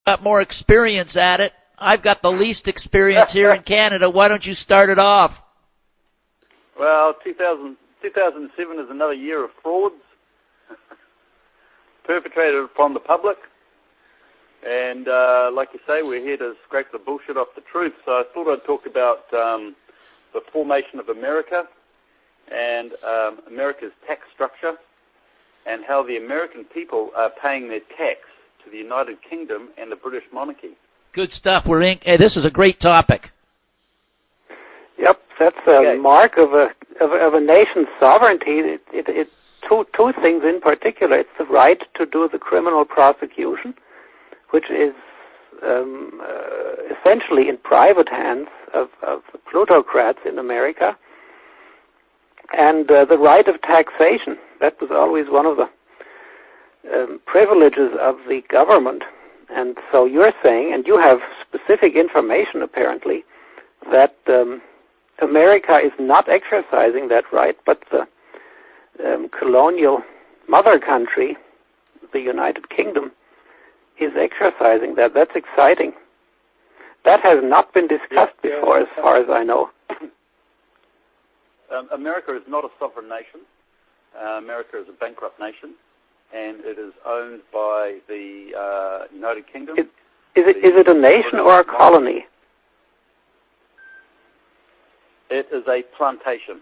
got more experience at it. I've got the least experience here in Canada. Why don't you start it off? Well, 2007 is another year of frauds perpetrated upon the public. And like you say, we're here to scrape the bullshit off the truth. So I thought I'd talk about the formation of America and America's tax structure and how the American people are paying their tax to the United Kingdom and the British monarchy. Good stuff. Hey, this is a great topic. Yep, that's a mark of a nation's sovereignty. Two things in particular. It's the right to do the criminal prosecution, which is essentially in private hands of the plutocrats in America, and the right of taxation. That was always one of the privileges of the government. And so you're saying, and you have specific information apparently, that America is not exercising that right, but the colonial mother country, the United Kingdom, is exercising that. That's exciting. That has not been discussed before, as far as I know. America is not a sovereign nation. America is a bankrupt nation, and it is owned by the United Kingdom. Is it a nation or a colony? It is a plantation.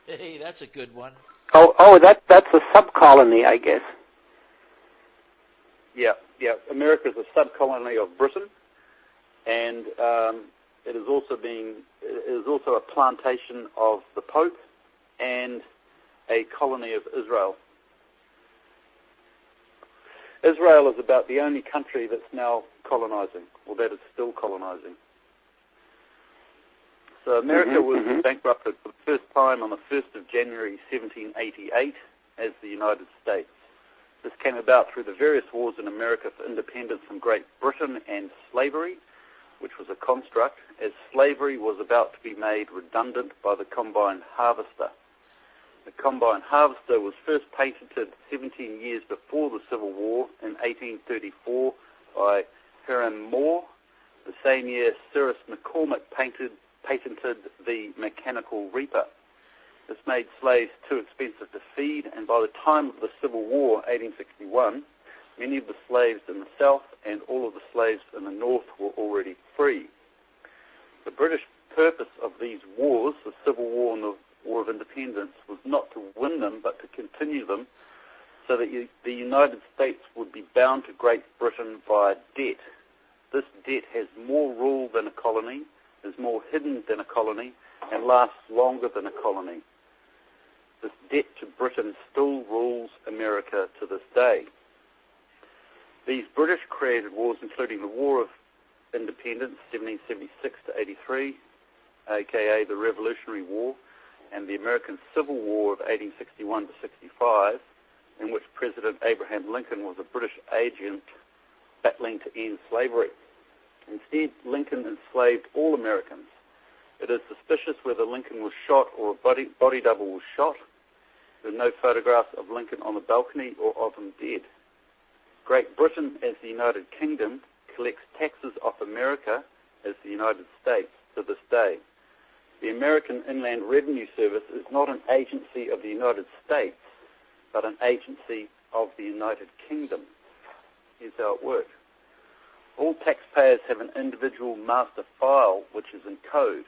Hey, that's a good one. Oh, that's a sub-colony, I guess. Yeah. America is a sub-colony of Britain, and it is also a plantation of the Pope and a colony of Israel. Israel is about the only country that's now colonizing, or that is still colonizing. So America was bankrupted for the first time on the 1st of January 1788 as the United States. This came about through the various wars in America for independence from Great Britain and slavery, which was a construct, as slavery was about to be made redundant by the combine harvester. The combine harvester was first patented 17 years before the Civil War in 1834 by Hiram Moore. The same year, Cyrus McCormick patented the mechanical reaper. This made slaves too expensive to feed, and by the time of the Civil War, 1861, many of the slaves in the South and all of the slaves in the North were already free. The British purpose of these wars, the Civil War and the War of Independence, was not to win them, but to continue them, so that the United States would be bound to Great Britain via debt. This debt has more rule than a colony, is more hidden than a colony, and lasts longer than a colony. This debt to Britain still rules America to this day. These British-created wars, including the War of Independence, 1776 to 83, aka the Revolutionary War, and the American Civil War of 1861 to 65, in which President Abraham Lincoln was a British agent battling to end slavery. Instead, Lincoln enslaved all Americans. It is suspicious whether Lincoln was shot or a body double was shot. There are no photographs of Lincoln on the balcony or of him dead. Great Britain, as the United Kingdom, collects taxes off America as the United States to this day. The American Inland Revenue Service is not an agency of the United States, but an agency of the United Kingdom. Here's how it works. All taxpayers have an individual master file, which is in code.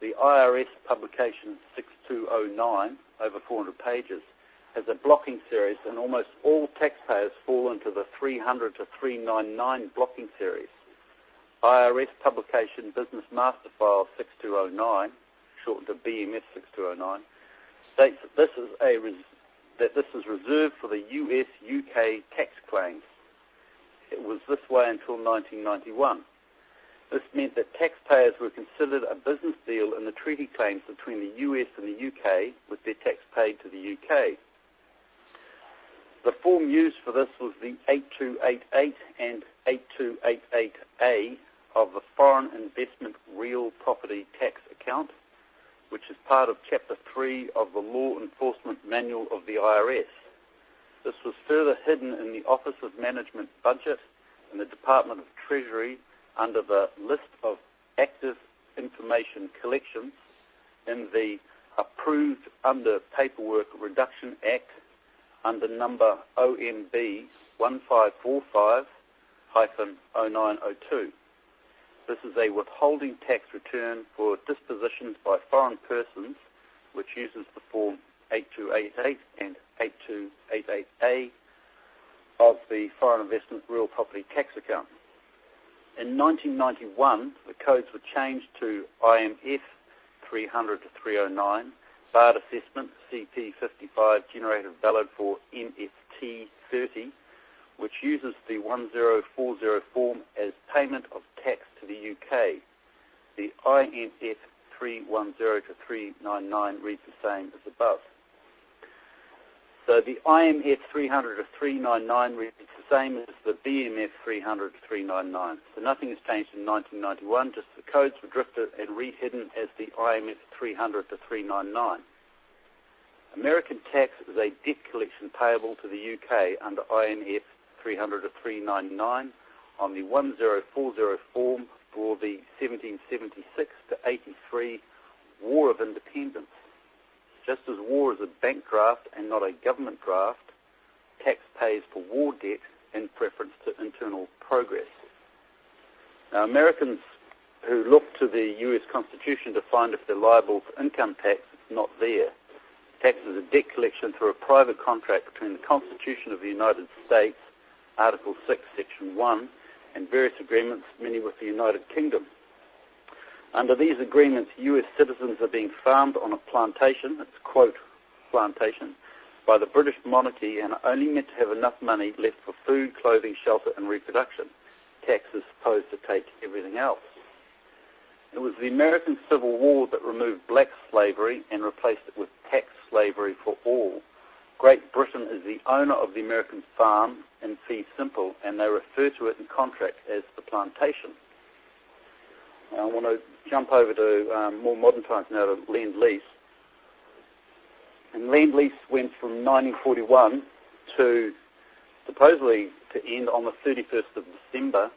The IRS publication 6209, over 400 pages, has a blocking series, and almost all taxpayers fall into the 300 to 399 blocking series. IRS publication Business Master File 6209, shortened to BMS 6209, states that this is reserved for the US-UK tax claims. It was this way until 1991. This meant that taxpayers were considered a business deal in the treaty claims between the US and the UK, with their tax paid to the UK. The form used for this was the 8288 and 8288A of the Foreign Investment Real Property Tax Account, which is part of Chapter 3 of the Law Enforcement Manual of the IRS. This was further hidden in the Office of Management Budget in the Department of Treasury under the list of active information collections in the Approved Under Paperwork Reduction Act under number OMB 1545-0902. This is a withholding tax return for dispositions by foreign persons, which uses the form 8288 and 8288A of the Foreign Investment Real Property Tax Account. In 1991, the codes were changed to IMF 300-309, Bard Assessment CP55 generated valid for MFT 30, which uses the 1040 form as payment of tax to the UK. The IMF 310-399 reads the same as above. So the IMF 300-399 reads the same as the BMF 300-399. So nothing has changed in 1991, just the codes were drifted and rehidden as the IMF 300-399. American tax is a debt collection payable to the UK under IMF 300-399 on the 1040 form for the 1776-83 War of Independence. Just as war is a bank draft and not a government draft, tax pays for war debt in preference to internal progress. Now, Americans who look to the US Constitution to find if they're liable for income tax, it's not there. Tax is a debt collection through a private contract between the Constitution of the United States, Article 6, Section 1, and various agreements, many with the United Kingdom. Under these agreements, US citizens are being farmed on a plantation, it's quote, plantation, by the British monarchy and are only meant to have enough money left for food, clothing, shelter, and reproduction. Tax is supposed to take everything else. It was the American Civil War that removed black slavery and replaced it with tax slavery for all. Great Britain is the owner of the American farm in fee simple, and they refer to it in contract as the plantation. Now, I want to jump over to more modern times now, to Lend-Lease. And Lend-Lease went from 1941 to supposedly to end on the 31st of December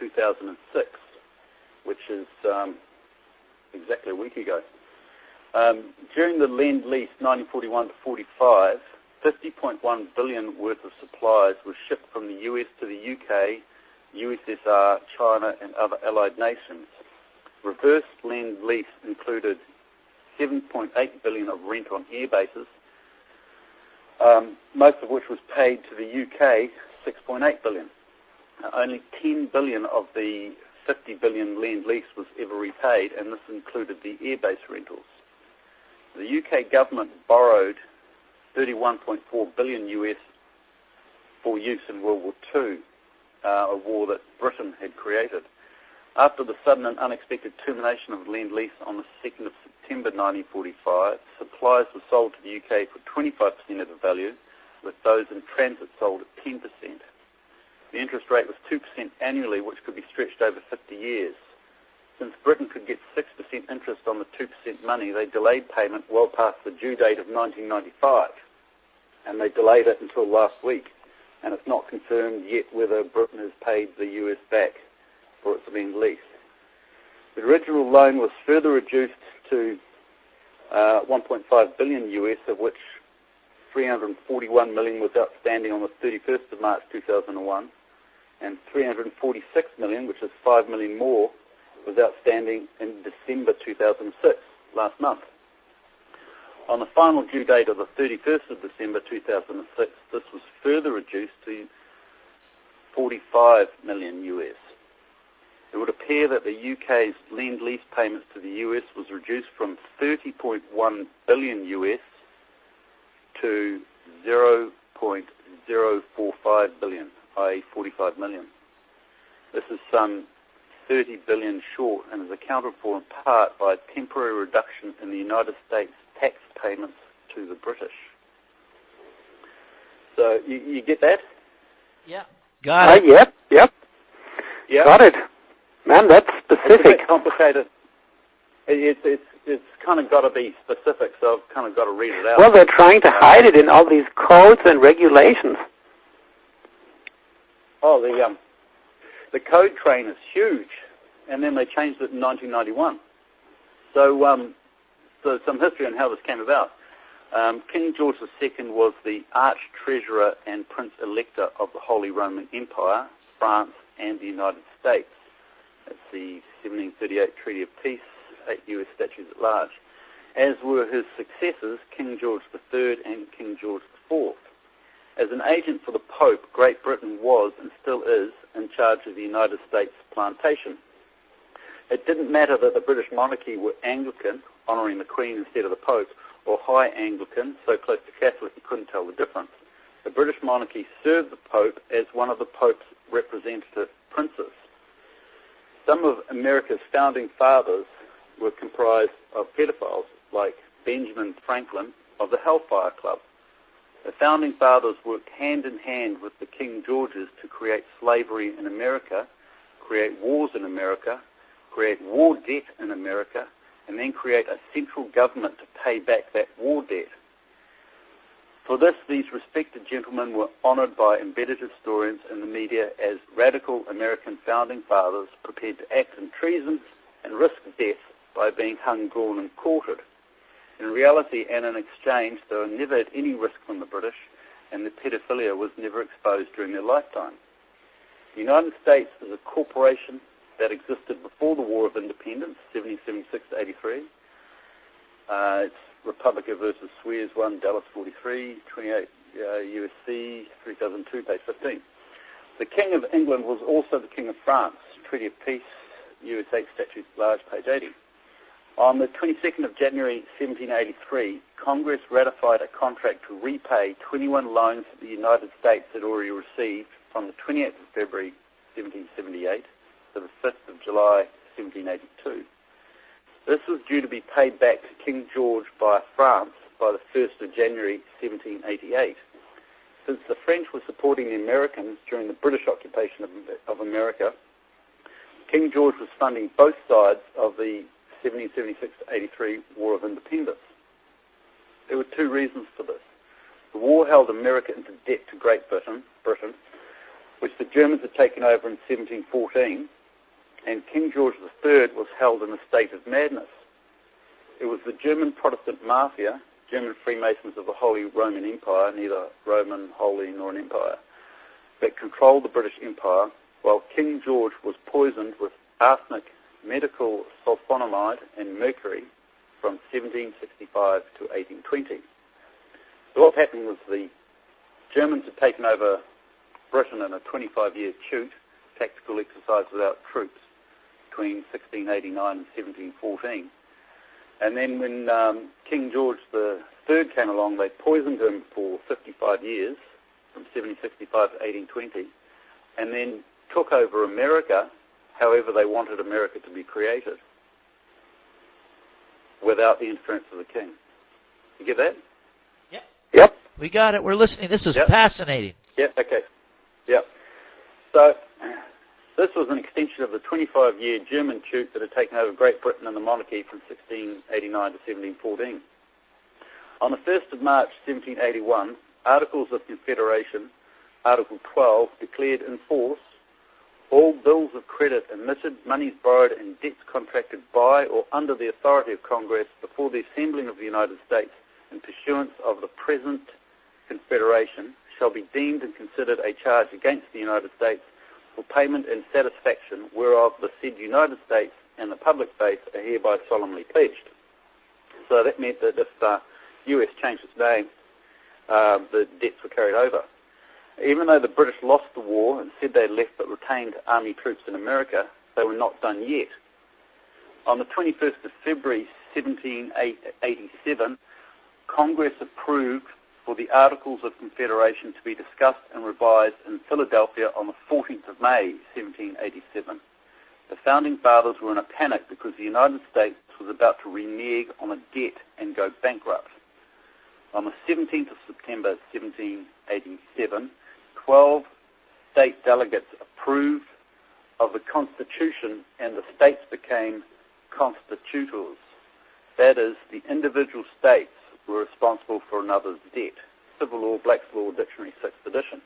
2006, which is exactly a week ago. During the Lend-Lease 1941 to 45, $50.1 billion worth of supplies were shipped from the US to the UK, USSR, China, and other allied nations. Reverse Lend-Lease included $7.8 billion of rent on air bases, most of which was paid to the UK, $6.8 billion. Only $10 billion of the $50 billion Lend-Lease was ever repaid, and this included the airbase rentals. The UK government borrowed $31.4 billion US for use in World War II, a war that Britain had created. After the sudden and unexpected termination of Lend-Lease on the 2nd of September 1945, supplies were sold to the UK for 25% of the value, with those in transit sold at 10%. The interest rate was 2% annually, which could be stretched over 50 years. Since Britain could get 6% interest on the 2% money, they delayed payment well past the due date of 1995, and they delayed it until last week. And it's not confirmed yet whether Britain has paid the US back for its Lend-Lease. The original loan was further reduced to 1.5 billion US, of which 341 million was outstanding on the 31st of March 2001, and 346 million, which is 5 million more, was outstanding in December 2006, last month. On the final due date of the 31st of December 2006, this was further reduced to 45 million US. It would appear that the UK's Lend-Lease payments to the US was reduced from 30.1 billion US to 0.045 billion, i.e. 45 million. This is some 30 billion short and is accounted for in part by a temporary reduction in the United States tax payments to the British. So you get that? Yeah. Got it. Yep. Yeah. Got it. Man, that's specific. It's a bit complicated. It's kind of got to be specific, so I've kind of got to read it out. Well, they're trying to hide it in all these codes and regulations. Oh, The code train is huge, and then they changed it in 1991. So some history on how this came about. King George II was the arch-treasurer and prince-elector of the Holy Roman Empire, France, and the United States. That's the 1738 Treaty of Peace, 8 U.S. statutes at large, as were his successors, King George III and King George IV. As an agent for the Pope, Great Britain was, and still is, in charge of the United States Plantation. It didn't matter that the British monarchy were Anglican, honouring the Queen instead of the Pope, or High Anglican, so close to Catholic you couldn't tell the difference. The British monarchy served the Pope as one of the Pope's representative princes. Some of America's founding fathers were comprised of pedophiles, like Benjamin Franklin of the Hellfire Club. The founding fathers worked hand in hand with the King Georges to create slavery in America, create wars in America, create war debt in America, and then create a central government to pay back that war debt. For this, these respected gentlemen were honoured by embedded historians and the media as radical American founding fathers prepared to act in treason and risk death by being hung, drawn and quartered. In reality and in exchange, they were never at any risk from the British, and the pedophilia was never exposed during their lifetime. The United States is a corporation that existed before the War of Independence, 1776 to 83. It's Republica versus Swears 1, Dallas 43, 28 USC 3002, page 15. The King of England was also the King of France, Treaty of Peace, US 8 Statutes Large, page 80. On the 22nd of January 1783, Congress ratified a contract to repay 21 loans that the United States had already received from the 28th of February 1778 to the 5th of July 1782. This was due to be paid back to King George by France by the 1st of January 1788. Since the French were supporting the Americans during the British occupation of America, King George was funding both sides of the 1776-83 War of Independence. There were two reasons for this. The war held America into debt to Great Britain, which the Germans had taken over in 1714, and King George III was held in a state of madness. It was the German Protestant mafia, German Freemasons of the Holy Roman Empire, neither Roman, Holy, nor an empire, that controlled the British Empire, while King George was poisoned with arsenic, medical sulfonamide, and mercury from 1765 to 1820. So what happened was the Germans had taken over Britain in a 25-year shoot, tactical exercise without troops, between 1689 and 1714. And then when King George III came along, they poisoned him for 55 years, from 1765 to 1820, and then took over America however they wanted America to be created, without the interference of the king. You get that? Yep. Yep. We got it. We're listening. This is fascinating. Yep, okay. Yep. So this was an extension of the 25-year German shoot that had taken over Great Britain and the monarchy from 1689 to 1714. On the 1st of March 1781, Articles of Confederation, Article 12, declared in force all bills of credit emitted, monies borrowed, and debts contracted by or under the authority of Congress before the Assembling of the United States in pursuance of the present Confederation shall be deemed and considered a charge against the United States for payment and satisfaction whereof the said United States and the public faith are hereby solemnly pledged. So that meant that if the US changed its name, the debts were carried over. Even though the British lost the war and said they had left but retained army troops in America, they were not done yet. On the 21st of February 1787, Congress approved for the Articles of Confederation to be discussed and revised in Philadelphia on the 14th of May 1787. The Founding Fathers were in a panic because the United States was about to renege on a debt and go bankrupt. On the 17th of September 1787, 12 state delegates approved of the Constitution and the states became constitutors. That is, the individual states were responsible for another's debt. Civil Law, Black's Law Dictionary, 6th edition.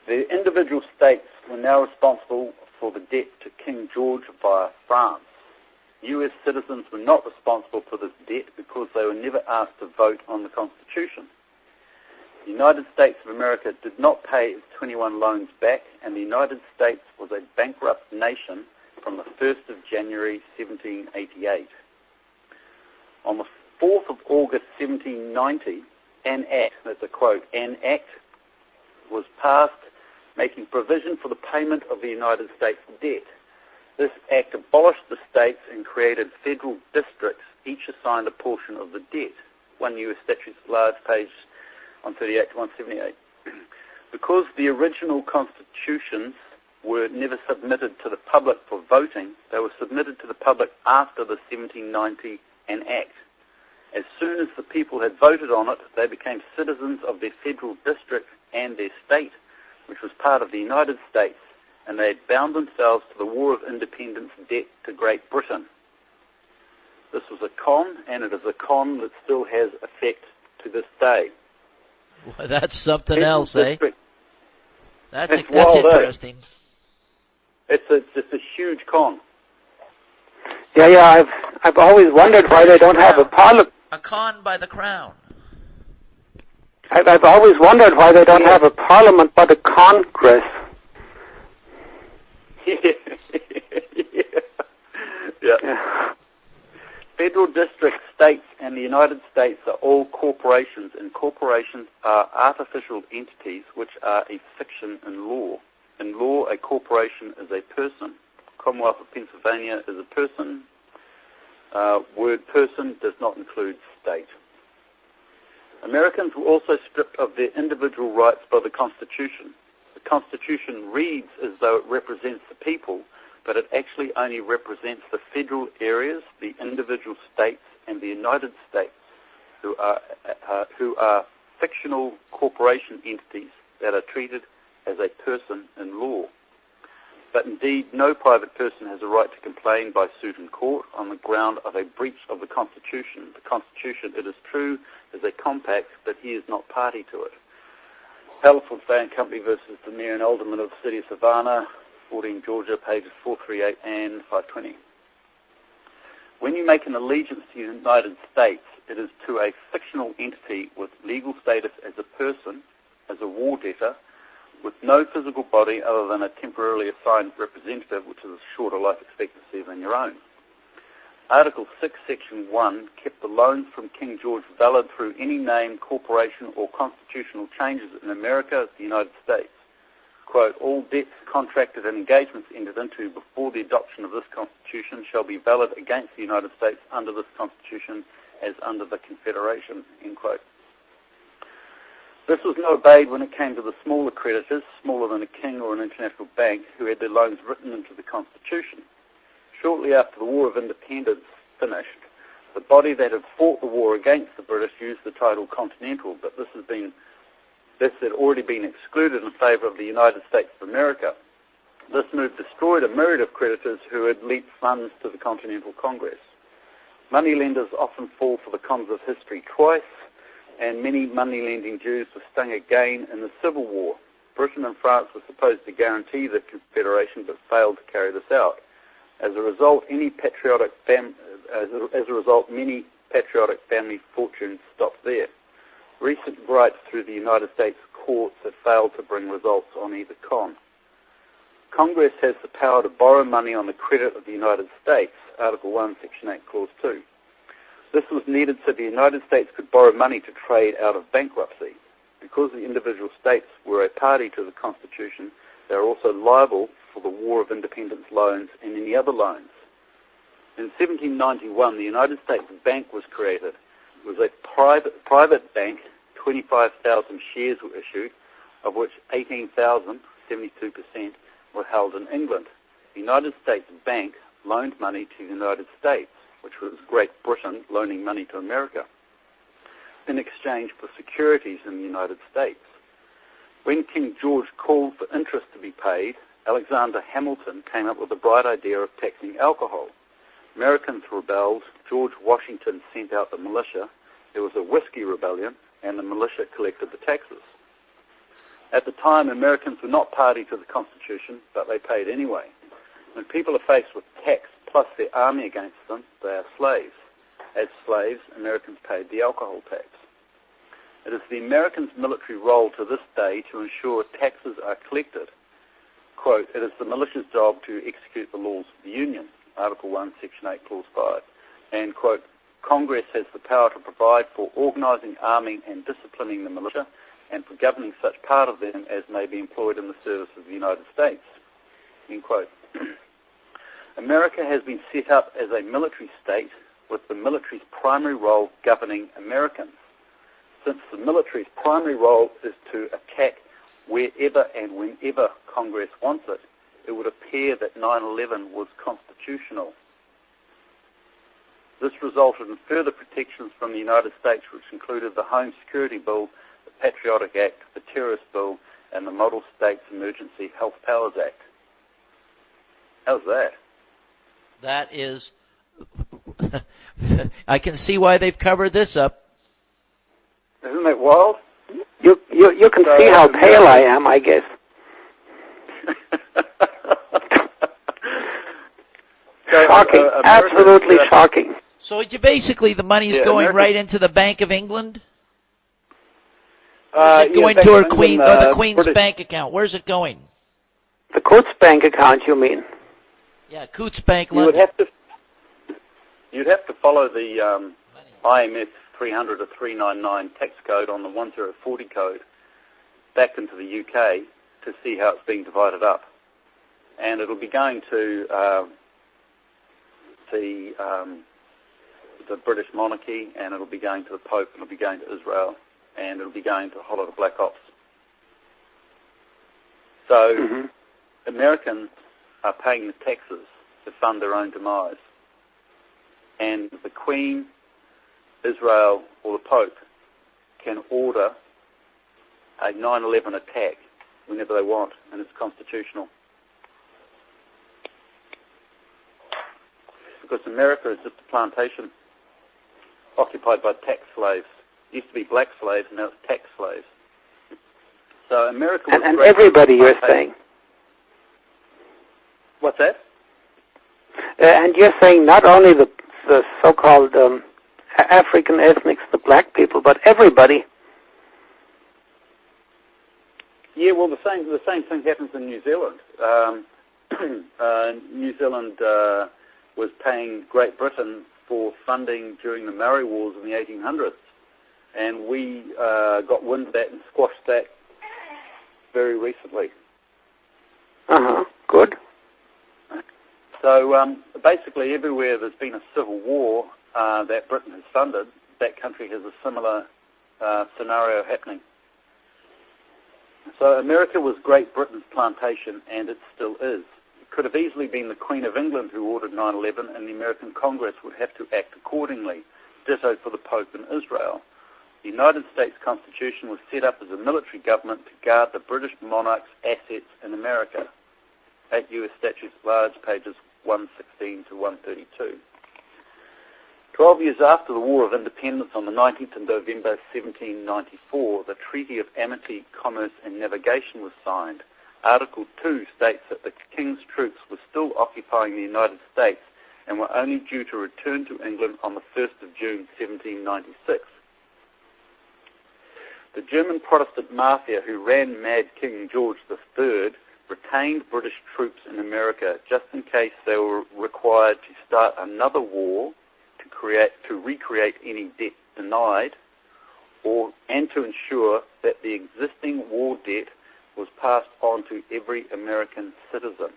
The individual states were now responsible for the debt to King George via France. U.S. citizens were not responsible for this debt because they were never asked to vote on the Constitution. The United States of America did not pay its 21 loans back, and the United States was a bankrupt nation from the 1st of January 1788. On the 4th of August 1790, an act, that's a quote, an act was passed making provision for the payment of the United States debt. This act abolished the states and created federal districts, each assigned a portion of the debt. 1 U.S. Statutes at Large, page 138 to 178. Because the original constitutions were never submitted to the public for voting, they were submitted to the public after the 1790 Act. As soon as the people had voted on it, they became citizens of their federal district and their state, which was part of the United States, and they had bound themselves to the War of Independence debt to Great Britain. This was a con, and it is a con that still has effect to this day. Well, that's something else, eh? That's wild, interesting. It's a huge con. Yeah. I've always wondered why they don't have a parliament. A con by the crown. I've always wondered why they don't have a parliament but a Congress. Yeah. Federal districts, states, and the United States are all corporations, and corporations are artificial entities which are a fiction in law. In law, a corporation is a person. Commonwealth of Pennsylvania is a person. Word person does not include state. Americans were also stripped of their individual rights by the Constitution. The Constitution reads as though it represents the people, but it actually only represents the federal areas, the individual states, and the United States, who are fictional corporation entities that are treated as a person in law. But indeed, no private person has a right to complain by suit in court on the ground of a breach of the Constitution. The Constitution, it is true, is a compact, but he is not party to it. Hallett and Company versus the Mayor and Alderman of the City of Savannah, 14 Georgia, pages 438 and 520. When you make an allegiance to the United States, it is to a fictional entity with legal status as a person, as a war debtor, with no physical body other than a temporarily assigned representative, which is a shorter life expectancy than your own. Article 6, Section 1 kept the loans from King George valid through any name, corporation, or constitutional changes in America, the United States. Quote, all debts contracted and engagements entered into before the adoption of this Constitution shall be valid against the United States under this Constitution as under the Confederation, end quote. This was not obeyed when it came to the smaller creditors, smaller than a king or an international bank, who had their loans written into the Constitution. Shortly after the War of Independence finished, the body that had fought the war against the British used the title Continental, but this had already been excluded in favour of the United States of America. This move destroyed a myriad of creditors who had leaked funds to the Continental Congress. Moneylenders often fall for the cons of history twice, and many money-lending Jews were stung again in the Civil War. Britain and France were supposed to guarantee the Confederation, but failed to carry this out. As a result, many patriotic family fortunes stopped there. Recent gripes through the United States courts have failed to bring results on either con. Congress has the power to borrow money on the credit of the United States, Article 1, Section 8, Clause 2. This was needed so the United States could borrow money to trade out of bankruptcy. Because the individual states were a party to the Constitution, they are also liable for the War of Independence loans and any other loans. In 1791, the United States Bank was created. It was a private bank. 25,000 shares were issued, of which 18,000, 72%, were held in England. The United States Bank loaned money to the United States, which was Great Britain loaning money to America, in exchange for securities in the United States. When King George called for interest to be paid, Alexander Hamilton came up with the bright idea of taxing alcohol. Americans rebelled, George Washington sent out the militia, there was a whiskey rebellion, and the militia collected the taxes. At the time, Americans were not party to the Constitution, but they paid anyway. people are faced with tax plus their army against them, they are slaves. As slaves, Americans paid the alcohol tax. It is the Americans' military role to this day to ensure taxes are collected. Quote, it is the militia's job to execute the laws of the Union, Article 1, Section 8, Clause 5. And, quote, Congress has the power to provide for organising, arming and disciplining the militia and for governing such part of them as may be employed in the service of the United States. End quote. America has been set up as a military state with the military's primary role governing Americans. Since the military's primary role is to attack wherever and whenever Congress wants it, it would appear that 9/11 was constitutional. This resulted in further protections from the United States, which included the Home Security Bill, the Patriotic Act, the Terrorist Bill, and the Model States Emergency Health Powers Act. How's that? That is... I can see why they've covered this up. Isn't that wild? You can see how pale I am, I guess. Shocking. Absolutely shocking. So basically the money's going right into the Bank of England? Is it going to the Queen's British bank account? Where's it going? The Coates bank account, you mean? Yeah, Coates Bank, London. You'd have to follow the IMF 300 to 399 tax code on the 1040 code back into the UK to see how it's being divided up. And it'll be going to the British monarchy, and it'll be going to the Pope, and it'll be going to Israel, and it'll be going to a whole lot of black ops. So Americans are paying the taxes to fund their own demise. And the Queen, Israel, or the Pope can order a 9/11 attack whenever they want, and it's constitutional. Because America is just a plantation occupied by tax slaves. It used to be black slaves, and now it's tax slaves. So America was and everybody, you're saying. What's that? And you're saying not only the so-called African ethnics, the black people, but everybody. Yeah, well, the same thing happens in New Zealand. New Zealand was paying Great Britain for funding during the Maori Wars in the 1800s, and we got wind of that and squashed that very recently. Good. So basically everywhere there's been a civil war that Britain has funded, that country has a similar scenario happening. So America was Great Britain's plantation, and it still is. It could have easily been the Queen of England who ordered 9/11, and the American Congress would have to act accordingly. Ditto for the Pope in Israel. The United States Constitution was set up as a military government to guard the British monarch's assets in America. 8 U.S. Statutes at Large, pages 116 to 132. 12 years after the War of Independence, on the 19th of November 1794, the Treaty of Amity, Commerce and Navigation was signed. Article 2 states that the King's troops were still occupying the United States and were only due to return to England on the 1st of June 1796. The German Protestant mafia who ran Mad King George III retained British troops in America just in case they were required to start another war to recreate any debt denied, and to ensure that the existing war debt was passed on to every American citizen.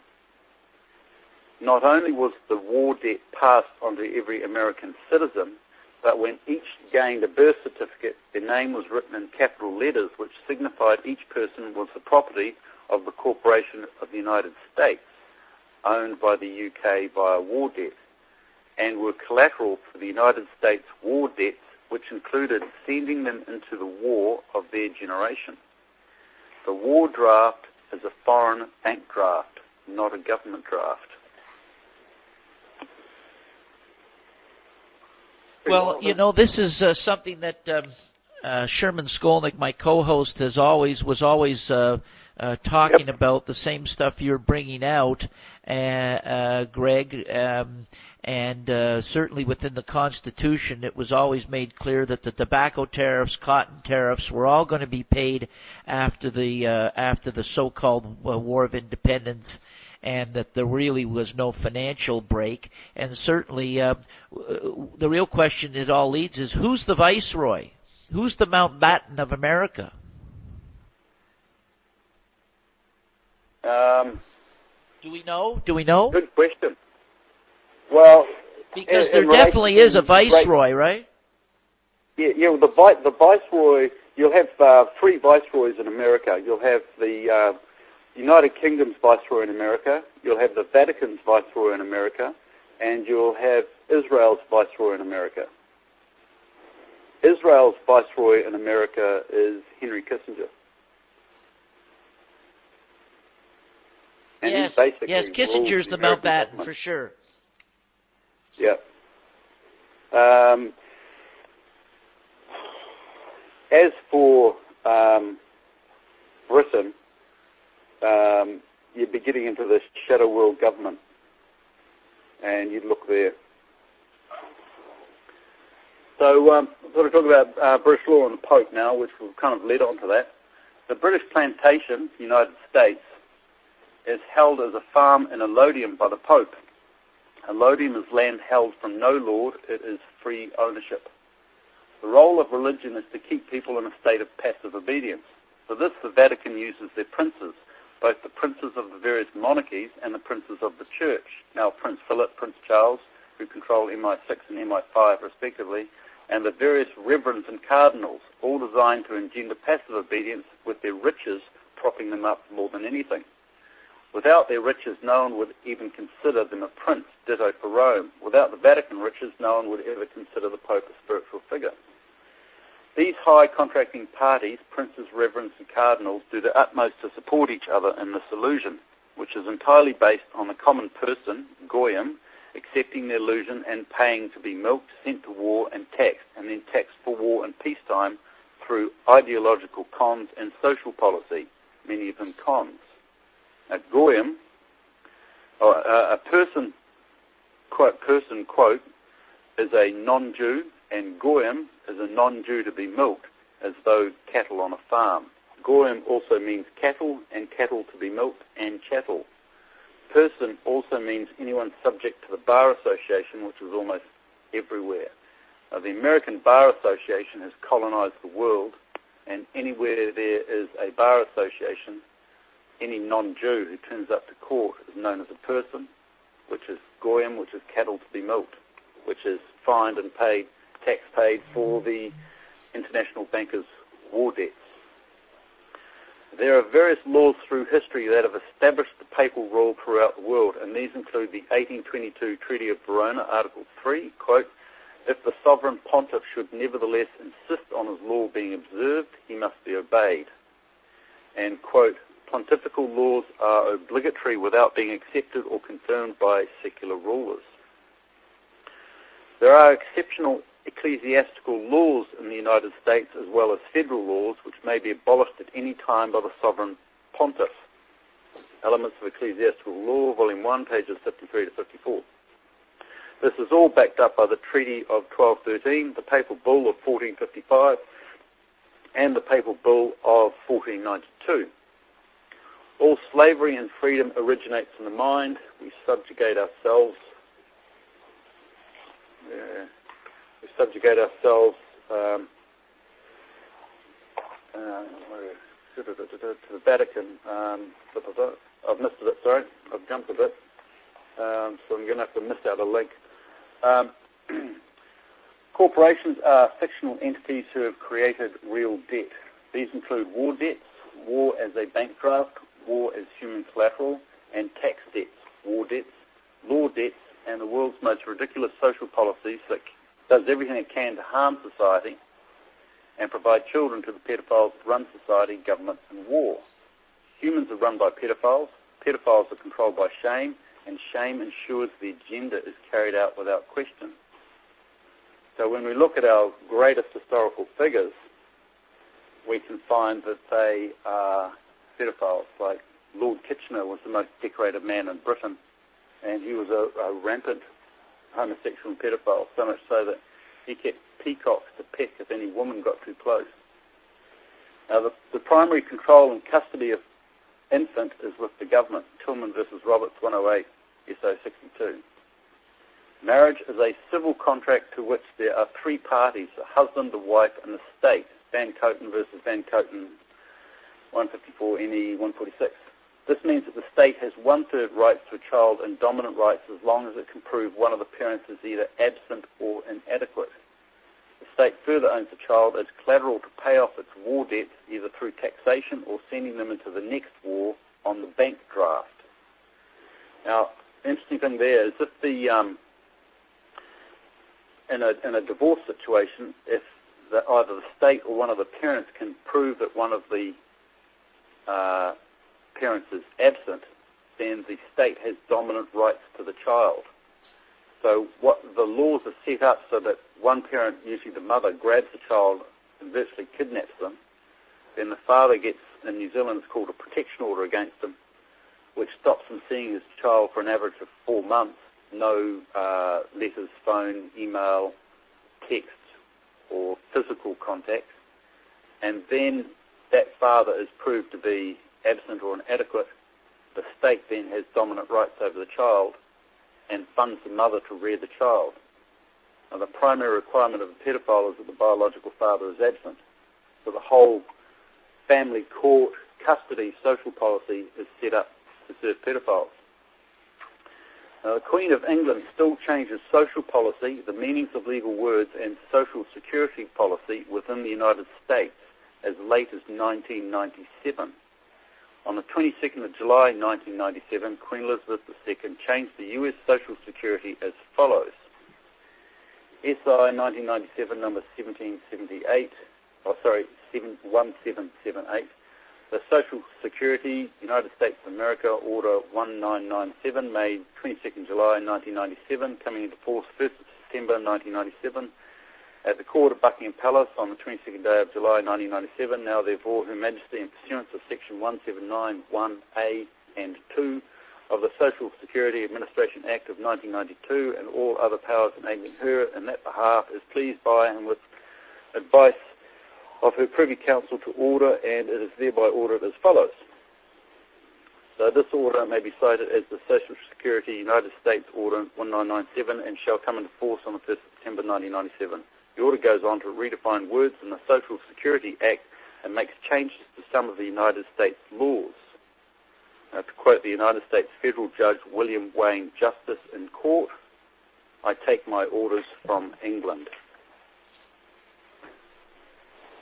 Not only was the war debt passed on to every American citizen, but when each gained a birth certificate, their name was written in capital letters, which signified each person was the property of the Corporation of the United States, owned by the UK via war debt, and were collateral for the United States war debts, which included sending them into the war of their generation. The war draft is a foreign bank draft, not a government draft. Well, you know, this is something that Sherman Skolnick, my co-host, was always talking about the same stuff you're bringing out, Greg, and certainly within the Constitution it was always made clear that the tobacco tariffs, cotton tariffs were all going to be paid after the so-called War of Independence, and that there really was no financial break. And certainly the real question it all leads is, who's the viceroy? Who's the Mountbatten of America? Do we know? Good question. Well, because there definitely is a viceroy, right? Yeah. The viceroy. You'll have three viceroys in America. You'll have the United Kingdom's viceroy in America. You'll have the Vatican's viceroy in America, and you'll have Israel's viceroy in America. Israel's viceroy in America is Henry Kissinger. And yes, Kissinger's the Mountbatten for sure. Yeah. As for Britain, you'd be getting into this shadow world government, and you'd look there. So I'm going to talk about British law and the Pope now, which will kind of lead on to that. The British Plantation, United States, is held as a farm in allodium by the Pope. Allodium is land held from no lord. It is free ownership. The role of religion is to keep people in a state of passive obedience. For this, the Vatican uses their princes, both the princes of the various monarchies and the princes of the Church. Now, Prince Philip, Prince Charles, who control MI6 and MI5 respectively, and the various reverends and cardinals, all designed to engender passive obedience with their riches propping them up more than anything. Without their riches, no one would even consider them a prince, ditto for Rome. Without the Vatican riches, no one would ever consider the Pope a spiritual figure. These high contracting parties, princes, reverends and cardinals, do their utmost to support each other in this illusion, which is entirely based on the common person, goyim, accepting the illusion and paying to be milked, sent to war and taxed for war and peacetime through ideological cons and social policy, many of them cons. A goyim, or a person, quote, is a non-Jew, and goyim is a non-Jew to be milked, as though cattle on a farm. Goyim also means cattle, and cattle to be milked, and chattel. Person also means anyone subject to the Bar Association, which is almost everywhere. The American Bar Association has colonized the world, and anywhere there is a Bar Association, any non-Jew who turns up to court is known as a person, which is goyim, which is cattle to be milked, which is fined and paid, tax paid for the international bankers' war debts. There are various laws through history that have established the papal rule throughout the world, and these include the 1822 Treaty of Verona, Article 3, quote, if the sovereign pontiff should nevertheless insist on his law being observed, he must be obeyed. And, quote, pontifical laws are obligatory without being accepted or confirmed by secular rulers. There are exceptional ecclesiastical laws in the United States as well as federal laws which may be abolished at any time by the sovereign pontiff. Elements of Ecclesiastical Law, Volume 1, pages 53 to 54. This is all backed up by the Treaty of 1213, the Papal Bull of 1455, and the Papal Bull of 1492. All slavery and freedom originates in the mind. We subjugate ourselves. To the Vatican. I've missed a bit, sorry. I've jumped a bit. So I'm going to have to miss out a link. Corporations are fictional entities who have created real debt. These include war debts, war as a bank draft, war as human collateral, and tax debts, war debts, law debts, and the world's most ridiculous social policies that does everything it can to harm society and provide children to the pedophiles that run society, government, and war. Humans are run by pedophiles. Pedophiles are controlled by shame, and shame ensures the agenda is carried out without question. So when we look at our greatest historical figures, we can find that they are pedophiles. Like Lord Kitchener was the most decorated man in Britain, and he was a rampant homosexual and pedophile, so much so that he kept peacocks to peck if any woman got too close. Now, the primary control and custody of infant is with the government, Tillman versus Roberts 108, SO 62. Marriage is a civil contract to which there are three parties, the husband, the wife, and the state. Van Coten versus Van Coten 154 NE 146. This means that the state has one-third rights to a child and dominant rights as long as it can prove one of the parents is either absent or inadequate. The state further owns the child as collateral to pay off its war debts, either through taxation or sending them into the next war on the bank draft. Now, the interesting thing there is if in a divorce situation, if either the state or one of the parents can prove that one of the parents is absent, then the state has dominant rights to the child. So what the laws are set up so that one parent, usually the mother, grabs the child and virtually kidnaps them. Then the father gets, in New Zealand, it's called a protection order against him, which stops him seeing his child for an average of 4 months. No letters, phone, email, text, or physical contact. And then that father is proved to be absent or inadequate. The state then has dominant rights over the child and funds the mother to rear the child. Now, the primary requirement of a pedophile is that the biological father is absent. So the whole family court, custody, social policy is set up to serve pedophiles. Now, the Queen of England still changes social policy, the meanings of legal words, and social security policy within the United States as late as 1997. On the 22nd of July 1997, Queen Elizabeth II changed the U.S. Social Security as follows. SI 1997 number 1778, 1778. The Social Security, United States of America, Order 1997, made 22nd July 1997, coming into force 1st of September 1997. At the Court of Buckingham Palace on the 22nd day of July 1997, now therefore Her Majesty, in pursuance of Section 179(1)(a) and 2 of the Social Security Administration Act of 1992 and all other powers enabling her in that behalf, is pleased by and with advice of her Privy Council to order, and it is thereby ordered as follows. So this order may be cited as the Social Security United States Order 1997 and shall come into force on the 1st of September 1997. The order goes on to redefine words in the Social Security Act and makes changes to some of the United States laws. Now, to quote the United States Federal Judge William Wayne Justice in court, I take my orders from England.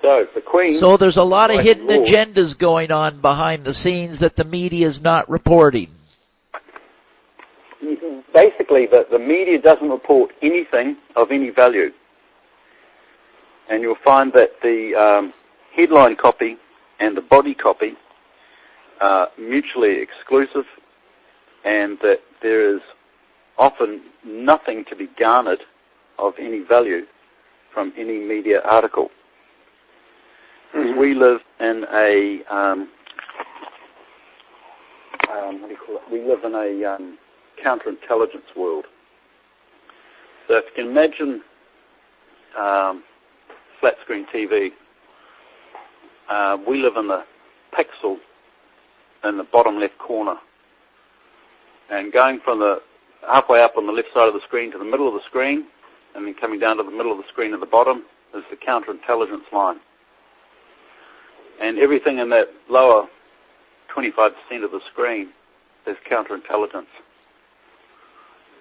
So, the Queen... So there's a lot of hidden agendas going on behind the scenes that the media is not reporting. Basically, the media doesn't report anything of any value. And you'll find that the headline copy and the body copy are mutually exclusive, and that there is often nothing to be garnered of any value from any media article. Mm-hmm. We live in a We live in a counterintelligence world. So if you can imagine flat screen TV, we live in the pixel in the bottom left corner, and going from the halfway up on the left side of the screen to the middle of the screen, and then coming down to the middle of the screen at the bottom is the counterintelligence line. And everything in that lower 25% of the screen is counterintelligence.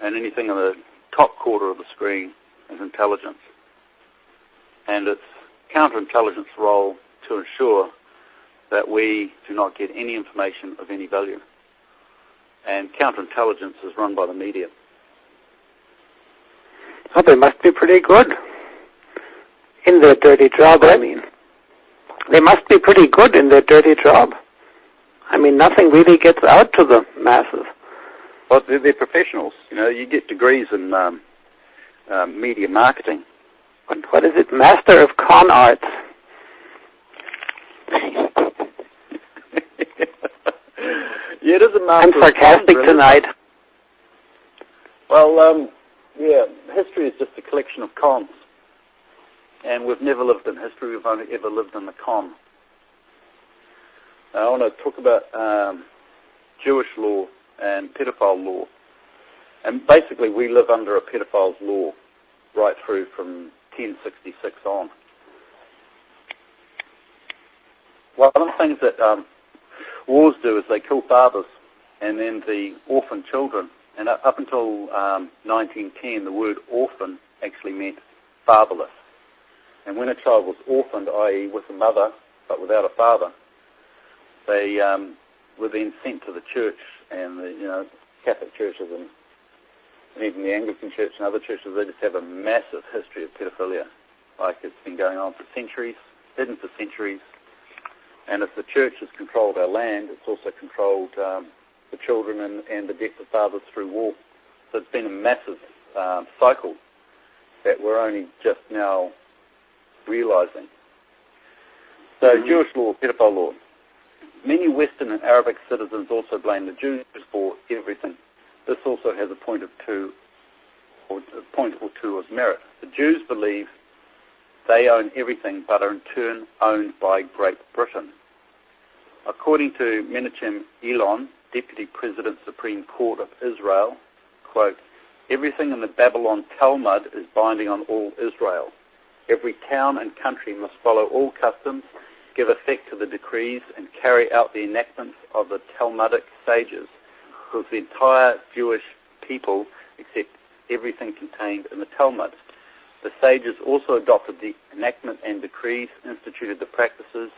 And anything in the top quarter of the screen is intelligence. And it's counterintelligence role to ensure that we do not get any information of any value. And counterintelligence is run by the media. Oh, they must be pretty good in their dirty job, I mean. They must be pretty good in their dirty job. I mean, nothing really gets out to the masses. Well, they're professionals. You know, you get degrees in media marketing. What is it? Master of Con Arts. Yeah, it is a master. I'm sarcastic really. tonight. Well, history is just a collection of cons. And we've never lived in history, we've only ever lived in the con. Now, I want to talk about Jewish law and pedophile law. And basically, we live under a pedophile's law right through from 1066 on. One of the things that wars do is they kill fathers and then the orphan children. And up until 1910, the word orphan actually meant fatherless. And when a child was orphaned, i.e. with a mother but without a father, they were then sent to the church, and the Catholic churches and even the Anglican Church and other churches, they just have a massive history of pedophilia. Like, it's been going on for centuries, hidden for centuries. And if the church has controlled our land, it's also controlled the children and the death of fathers through war. So it's been a massive cycle that we're only just now realizing. So Jewish law, pedophile law. Many Western and Arabic citizens also blame the Jews for everything. This also has a point or two of merit. The Jews believe they own everything, but are in turn owned by Great Britain. According to Menachem Elon, Deputy President, Supreme Court of Israel, quote, "Everything in the Babylon Talmud is binding on all Israel. Every town and country must follow all customs, give effect to the decrees, and carry out the enactments of the Talmudic sages, because the entire Jewish people accept everything contained in the Talmud. The sages also adopted the enactment and decrees, instituted the practices,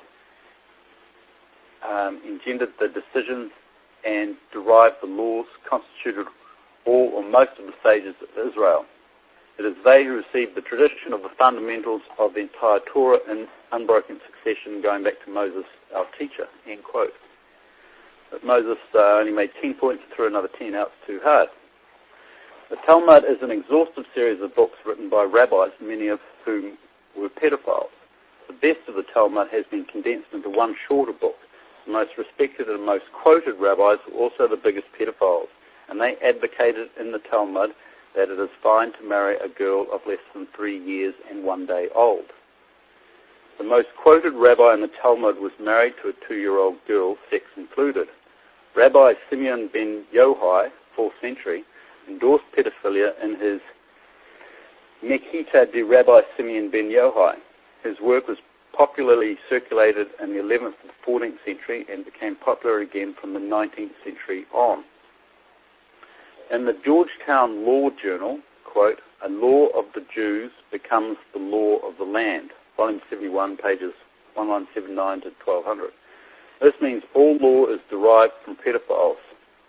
engendered the decisions, and derived the laws, constituted all or most of the sages of Israel. It is they who received the tradition of the fundamentals of the entire Torah in unbroken succession, going back to Moses, our teacher," end quote. But Moses only made 10 points and threw another 10 out. It's too hard. The Talmud is an exhaustive series of books written by rabbis, many of whom were pedophiles. The best of the Talmud has been condensed into one shorter book. The most respected and most quoted rabbis were also the biggest pedophiles, and they advocated in the Talmud that it is fine to marry a girl of less than 3 years and 1 day old. The most quoted rabbi in the Talmud was married to a 2-year-old girl, sex included. Rabbi Simeon ben Yohai, 4th century, endorsed pedophilia in his Mechita de Rabbi Simeon ben Yohai. His work was popularly circulated in the 11th and 14th century and became popular again from the 19th century on. In the Georgetown Law Journal, quote, "A law of the Jews becomes the law of the land," volume 71, pages 1179 to 1200. This means all law is derived from pedophiles.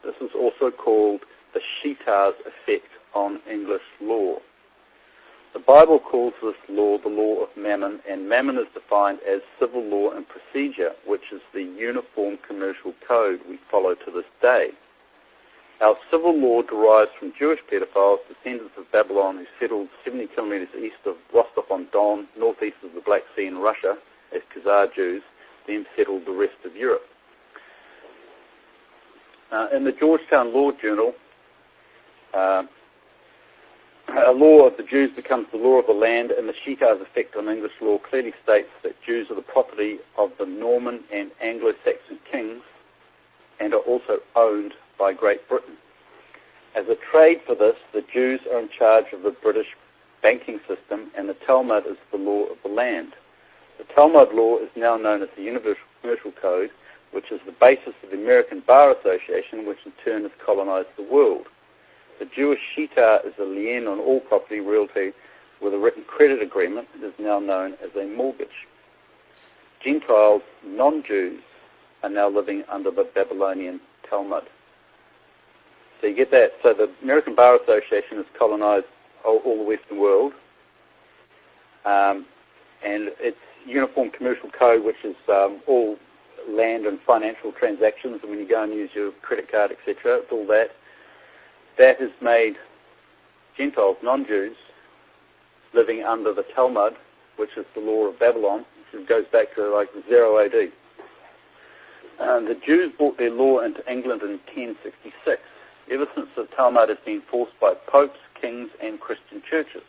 This is also called the Shitar's effect on English law. The Bible calls this law the law of Mammon, and Mammon is defined as civil law and procedure, which is the uniform commercial code we follow to this day. Our civil law derives from Jewish pedophiles, descendants of Babylon, who settled 70 kilometers east of Rostov-on-Don, northeast of the Black Sea in Russia, as Khazar Jews, then settled the rest of Europe. In the Georgetown Law Journal, a law of the Jews becomes the law of the land, and the Shitar's effect on English law clearly states that Jews are the property of the Norman and Anglo-Saxon kings and are also owned by Great Britain. As a trade for this, the Jews are in charge of the British banking system, and the Talmud is the law of the land. The Talmud law is now known as the Universal Commercial Code, which is the basis of the American Bar Association, which in turn has colonized the world. The Jewish Shitar is a lien on all property realty with a written credit agreement. It is now known as a mortgage. Gentiles, non-Jews, are now living under the Babylonian Talmud. So you get that. So the American Bar Association has colonized all the Western world, and its Uniform Commercial Code, which is all land and financial transactions, and when you go and use your credit card, etc., it's all that. That has made Gentiles, non-Jews, living under the Talmud, which is the law of Babylon, which goes back to like 0 AD. The Jews brought their law into England in 1066. Ever since, the Talmud has been enforced by popes, kings, and Christian churches.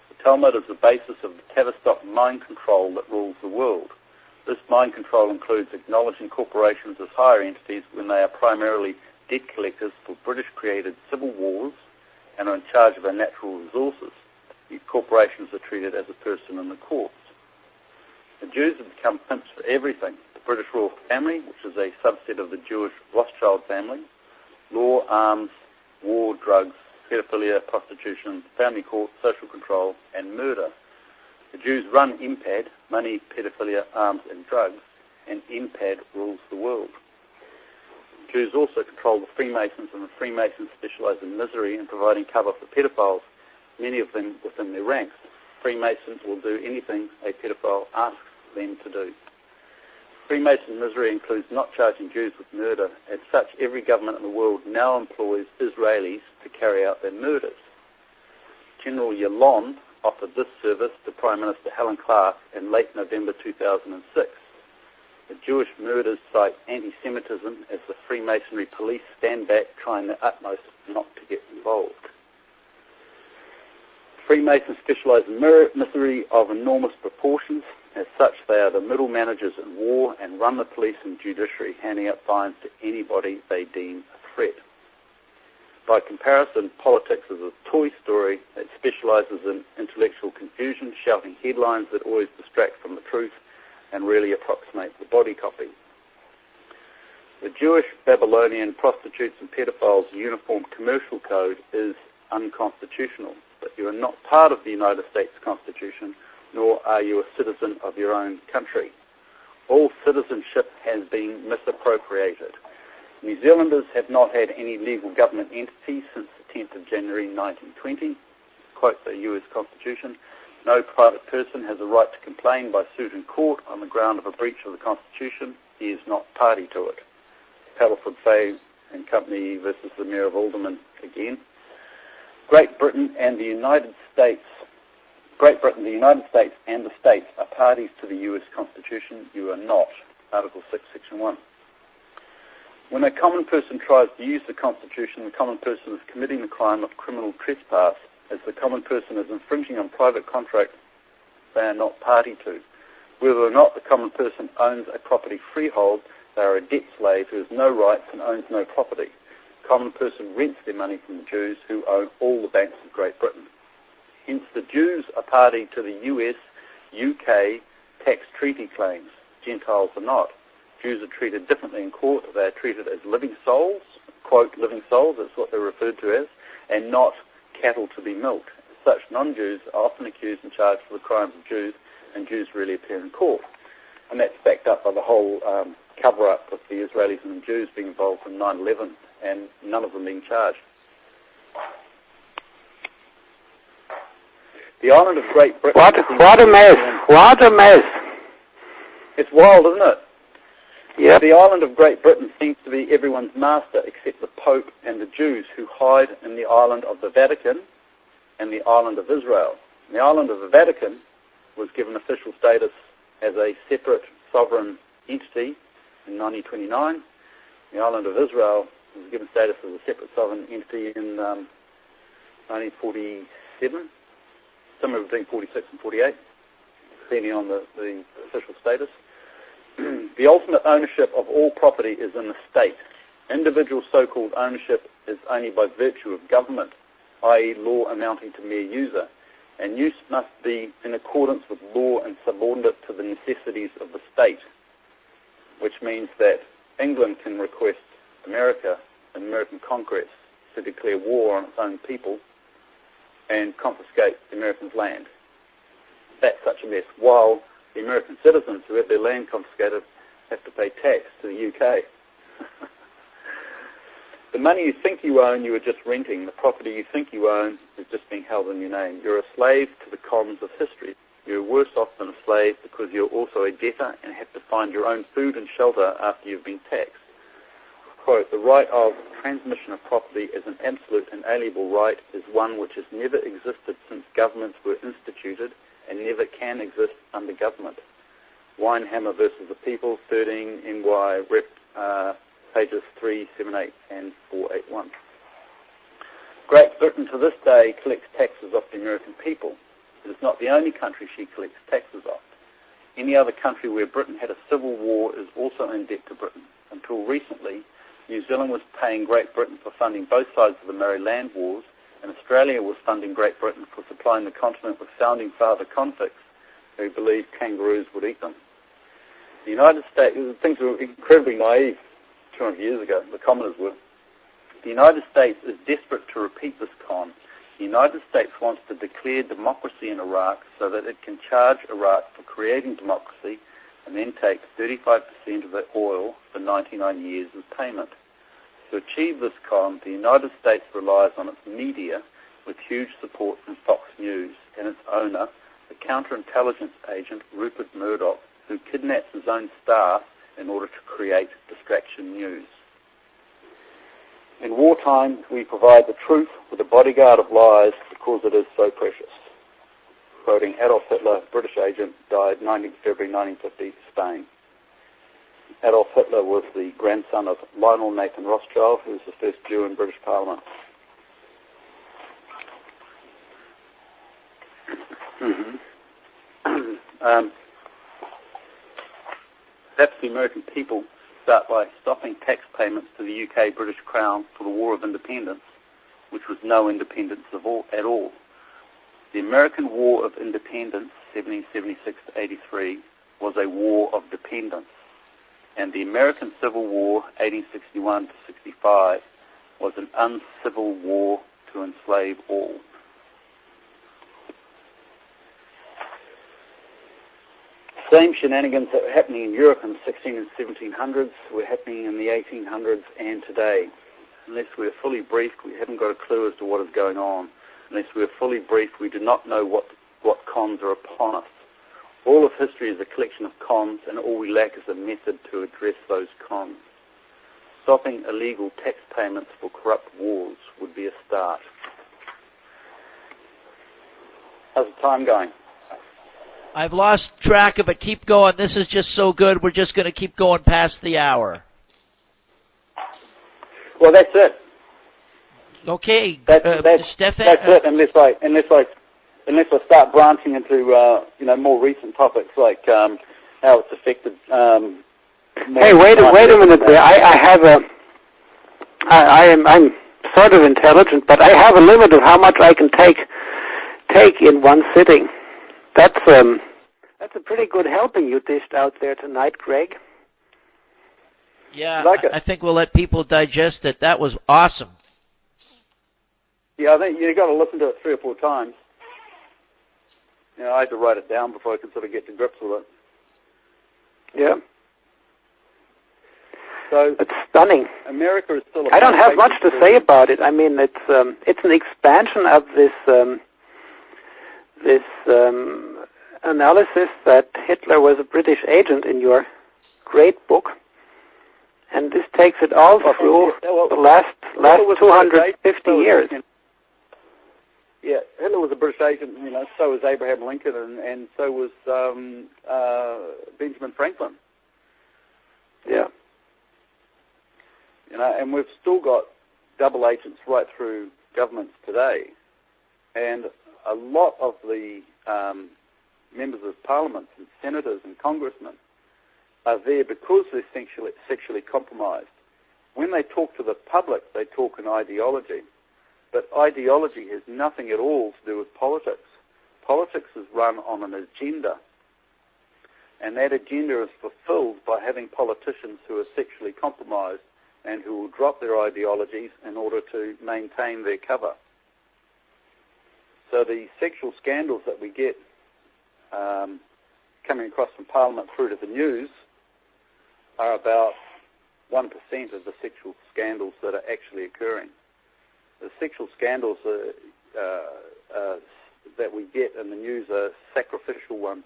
The Talmud is the basis of the Tavistock mind control that rules the world. This mind control includes acknowledging corporations as higher entities when they are primarily debt collectors for British-created civil wars and are in charge of our natural resources. These corporations are treated as a person in the courts. The Jews have become pimps for everything. The British royal family, which is a subset of the Jewish Rothschild family, law, arms, war, drugs, pedophilia, prostitution, family court, social control, and murder. The Jews run MPAD, money, pedophilia, arms, and drugs, and MPAD rules the world. The Jews also control the Freemasons, and the Freemasons specialize in misery and providing cover for pedophiles, many of them within their ranks. Freemasons will do anything a pedophile asks them to do. Freemason misery includes not charging Jews with murder. As such, every government in the world now employs Israelis to carry out their murders. General Yalon offered this service to Prime Minister Helen Clark in late November 2006. The Jewish murders cite anti-Semitism as the Freemasonry police stand back, trying their utmost not to get involved. Freemasons specialize in misery of enormous proportions. As such, they are the middle managers in war and run the police and judiciary, handing out fines to anybody they deem a threat. By comparison, politics is a toy story that specializes in intellectual confusion, shouting headlines that always distract from the truth and really approximate the body copy. The Jewish, Babylonian, prostitutes and pedophiles uniform commercial code is unconstitutional, but you are not part of the United States Constitution, nor are you a citizen of your own country. All citizenship has been misappropriated. New Zealanders have not had any legal government entity since the 10th of January 1920. Quote the US Constitution, no private person has a right to complain by suit in court on the ground of a breach of the Constitution. He is not party to it. Paddleford Fay and Company versus the Mayor of Alderman again. Great Britain, the United States, and the states are parties to the US Constitution. You are not. Article 6, Section 1. When a common person tries to use the Constitution, the common person is committing the crime of criminal trespass. As the common person is infringing on private contracts they are not party to. Whether or not the common person owns a property freehold, they are a debt slave who has no rights and owns no property. The common person rents their money from the Jews who own all the banks of Great Britain. Hence, the Jews are party to the US, UK tax treaty claims. Gentiles are not. Jews are treated differently in court. They are treated as living souls, quote, living souls, that's what they're referred to as, and not cattle to be milked. As such, non-Jews are often accused and charged for the crimes of Jews, and Jews really appear in court. And that's backed up by the whole cover-up with the Israelis and the Jews being involved in 9/11, and none of them being charged. The island of Great Britain... What a mess! What a mess! It's wild, isn't it? Yep. The island of Great Britain seems to be everyone's master except the Pope and the Jews who hide in the island of the Vatican and the island of Israel. The island of the Vatican was given official status as a separate sovereign entity in 1929. The island of Israel was given status as a separate sovereign entity in 1947, somewhere between 46 and 48, depending on the official status. The ultimate ownership of all property is in the state. Individual so-called ownership is only by virtue of government, i.e. law amounting to mere user, and use must be in accordance with law and subordinate to the necessities of the state, which means that England can request America, an American Congress, to declare war on its own people and confiscate the Americans' land. That's such a mess, while the American citizens who have their land confiscated have to pay tax to the UK. The money you think you own, you are just renting. The property you think you own is just being held in your name. You're a slave to the cons of history. You're worse off than a slave because you're also a debtor and have to find your own food and shelter after you've been taxed. Quote, the right of transmission of property as an absolute inalienable right is one which has never existed since governments were instituted and never can exist under government. Winehammer versus the People, 13 NY Rep pages 378 and 481. Great Britain to this day collects taxes off the American people. It is not the only country she collects taxes off. Any other country where Britain had a civil war is also in debt to Britain. Until recently, New Zealand was paying Great Britain for funding both sides of the Maori land wars, and Australia was funding Great Britain for supplying the continent with founding father convicts who believed kangaroos would eat them. The United States, things were incredibly naive 200 years ago, the commoners were. The United States is desperate to repeat this con. The United States wants to declare democracy in Iraq so that it can charge Iraq for creating democracy and then take 35% of the oil for 99 years as payment. To achieve this con, the United States relies on its media with huge support from Fox News and its owner, the counterintelligence agent Rupert Murdoch, who kidnaps his own staff in order to create distraction news. In wartime, we provide the truth with a bodyguard of lies because it is so precious. Quoting Adolf Hitler, British agent, died 19 February 1950, Spain. Adolf Hitler was the grandson of Lionel Nathan Rothschild, who was the first Jew in British Parliament. Perhaps the American people start by stopping tax payments to the UK British Crown for the War of Independence, which was no independence at all. The American War of Independence, 1776 to 83, was a war of dependence, and the American Civil War, 1861 to 65, was an uncivil war to enslave all. Same shenanigans that were happening in Europe in the 16 and 1700s were happening in the 1800s and today. Unless we're fully briefed, we haven't got a clue as to what is going on. Unless we're fully briefed, we do not know what cons are upon us. All of history is a collection of cons, and all we lack is a method to address those cons. Stopping illegal tax payments for corrupt wars would be a start. How's the time going? I've lost track of it. Keep going. This is just so good. We're just going to keep going past the hour. Well, that's it. Okay, That's Stefan. That's it. Unless I start branching into more recent topics like how it's affected. Hey, wait a minute there. I'm sort of intelligent, but I have a limit of how much I can take in one sitting. That's a pretty good helping you dished out there tonight, Greg. Yeah, I think we'll let people digest it. That was awesome. Yeah, I think you've got to listen to it 3 or 4 times. I had to write it down before I could sort of get to grips with it. Yeah. So it's stunning. America is still. I don't have much to say about it. I mean, it's an expansion of this analysis that Hitler was a British agent in your great book, and this takes it all through the last 250 years. Yeah, Hitler was a British agent. So was Abraham Lincoln, and so was Benjamin Franklin. Yeah. And we've still got double agents right through governments today, and a lot of the members of Parliament and senators and congressmen are there because they're sexually compromised. When they talk to the public, they talk in ideology, but ideology has nothing at all to do with politics. Politics is run on an agenda, and that agenda is fulfilled by having politicians who are sexually compromised and who will drop their ideologies in order to maintain their cover. So the sexual scandals that we get coming across from Parliament through to the news are about 1% of the sexual scandals that are actually occurring. The sexual scandals that we get in the news are sacrificial ones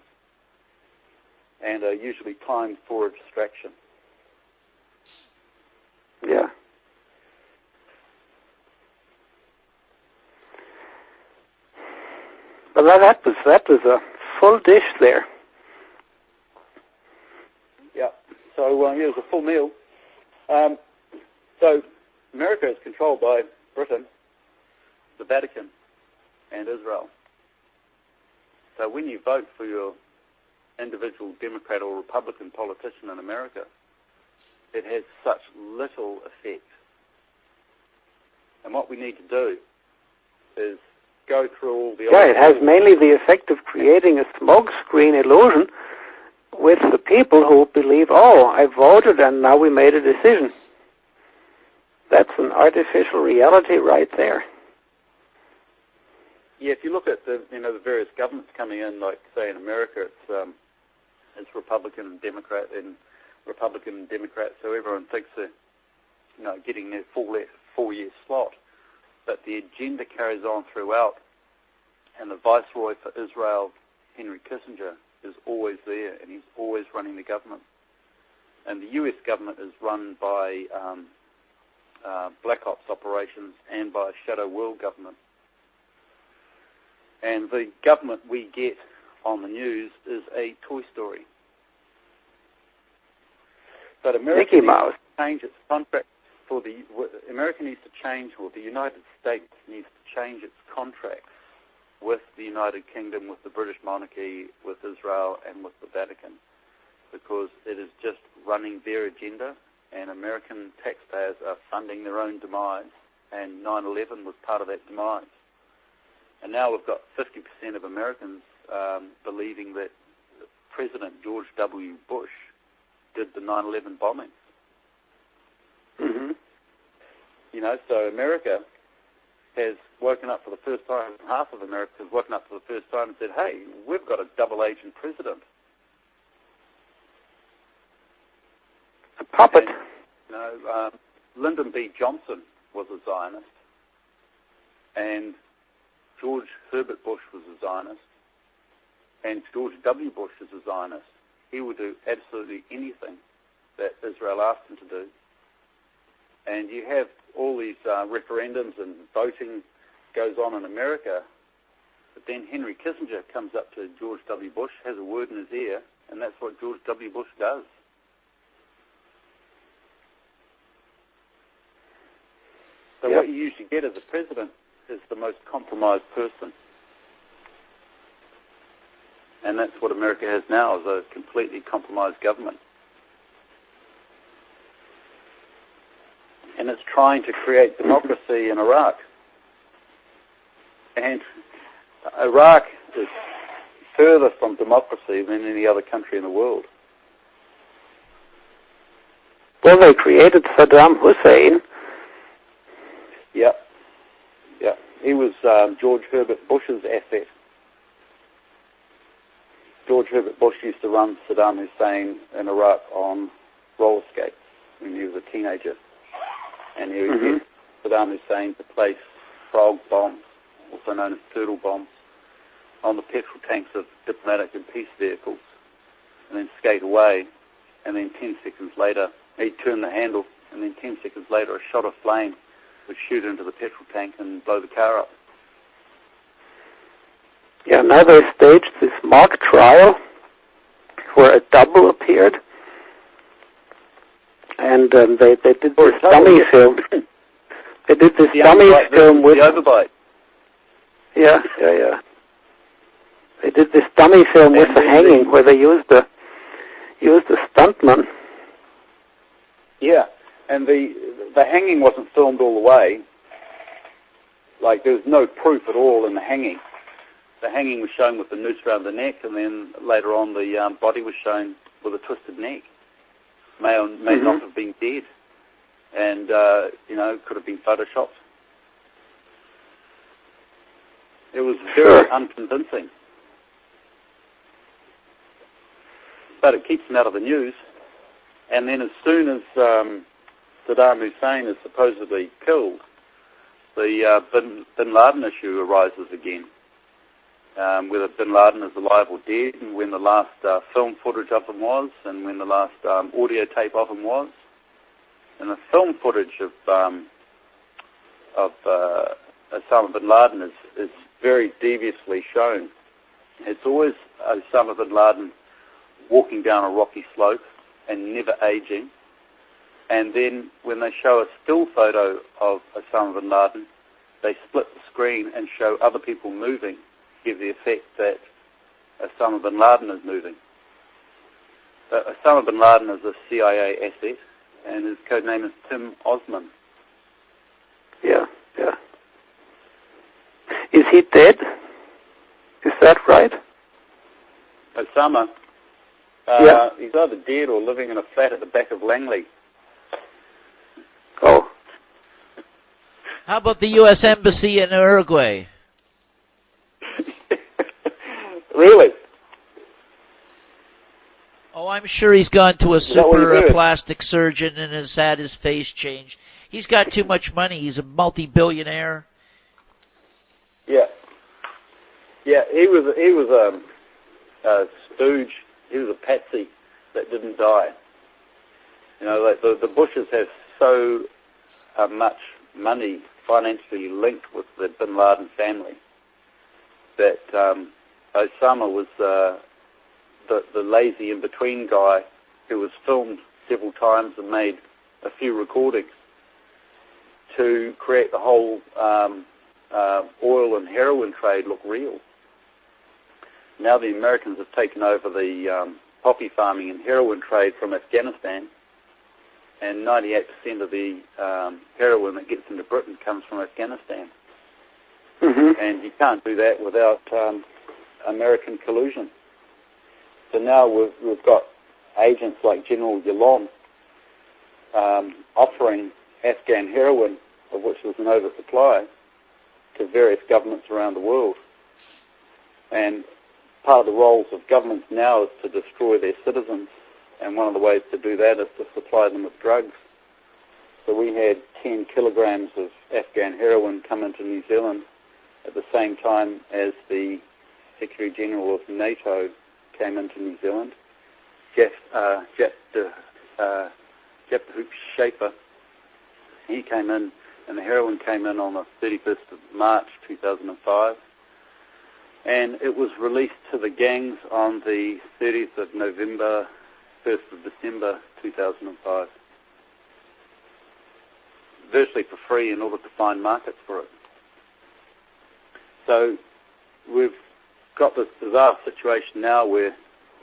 and are usually timed for a distraction. Yeah. Well, that was a full dish there. Yeah. So it was a full meal. So America is controlled by Britain, the Vatican, and Israel. So when you vote for your individual Democrat or Republican politician in America, it has such little effect. And what we need to do is go through all the... Yeah, it has mainly the effect of creating a smokescreen illusion with the people who believe, oh, I voted and now we made a decision. That's an artificial reality right there. Yeah, if you look at the various governments coming in, like say in America, it's Republican and Democrat, so everyone thinks they're getting their 4-year slot. But the agenda carries on throughout, and the Viceroy for Israel, Henry Kissinger, is always there, and he's always running the government. And the US government is run by Black Ops operations and by a shadow world government. And the government we get on the news is a Toy Story. But America needs to change its contract America needs to change, or the United States needs to change its contracts with the United Kingdom, with the British monarchy, with Israel, and with the Vatican, because it is just running their agenda, and American taxpayers are funding their own demise, and 9/11 was part of that demise. And now we've got 50% of Americans believing that President George W. Bush did the 9/11 bombings. Mm-hmm. So America has woken up for the first time, half of America has woken up for the first time and said, hey, we've got a double agent president. A puppet. And, Lyndon B. Johnson was a Zionist, and George Herbert Bush was a Zionist, and George W. Bush is a Zionist. He will do absolutely anything that Israel asked him to do. And you have all these referendums and voting goes on in America, but then Henry Kissinger comes up to George W. Bush, has a word in his ear, and that's what George W. Bush does. So what you usually get as a president is the most compromised person. And that's what America has now, is a completely compromised government. And it's trying to create democracy in Iraq. And Iraq is further from democracy than any other country in the world. Well, they created Saddam Hussein. Yep. He was George Herbert Bush's asset. George Herbert Bush used to run Saddam Hussein in Iraq on roller skates when he was a teenager. And he would get Saddam Hussein to place frog bombs, also known as turtle bombs, on the petrol tanks of diplomatic and peace vehicles, and then skate away. And then 10 seconds later, he'd turn the handle, and then 10 seconds later, a shot of flame would shoot into the petrol tank and blow the car up. Yeah, now they staged this mock trial where a double appeared, and they did this dummy film. They did this dummy film with the overbite. Yeah. They did this dummy film with the hanging, where they used a stuntman. Yeah, and the hanging wasn't filmed all the way. Like, there was no proof at all in the hanging. The hanging was shown with the noose around the neck, and then later on the body was shown with a twisted neck. May or may not have been dead, and could have been photoshopped. It was very unconvincing, but it keeps them out of the news. And then as soon as Saddam Hussein is supposedly killed, the Bin Laden issue arises again. Whether Bin Laden is alive or dead, and when the last film footage of him was, and when the last audio tape of him was. And the film footage of Osama Bin Laden is very deviously shown. It's always Osama Bin Laden walking down a rocky slope and never aging. And then when they show a still photo of Osama bin Laden, they split the screen and show other people moving, give the effect that Osama bin Laden is moving. Osama bin Laden is a CIA asset, and his code name is Tim Osman. Yeah, yeah. Is he dead? Is that right? Osama? Yeah. He's either dead or living in a flat at the back of Langley. Oh. How about the U.S. Embassy in Uruguay? Really? Oh, I'm sure he's gone to a Is that what you super heard? plastic surgeon and has had his face changed. He's got too much money. He's a multi-billionaire. Yeah. Yeah, he was a stooge. He was a patsy that didn't die. You know, like the Bushes have so much money financially linked with the bin Laden family that Osama was the lazy in-between guy who was filmed several times and made a few recordings to create the whole oil and heroin trade look real. Now the Americans have taken over the poppy farming and heroin trade from Afghanistan, and 98% of the heroin that gets into Britain comes from Afghanistan. Mm-hmm. And you can't do that without American collusion. So now we've got agents like General Yalom offering Afghan heroin, of which there's an oversupply, to various governments around the world. And part of the roles of governments now is to destroy their citizens, and one of the ways to do that is to supply them with drugs. So we had 10 kilograms of Afghan heroin come into New Zealand at the same time as the Secretary General of NATO came into New Zealand, Jeff de Hoop Schaefer. He came in, and the heroin came in on the 31st of March 2005. And it was released to the gangs on the 30th of November, 1st of December 2005. Virtually for free in order to find markets for it. So we've got this bizarre situation now where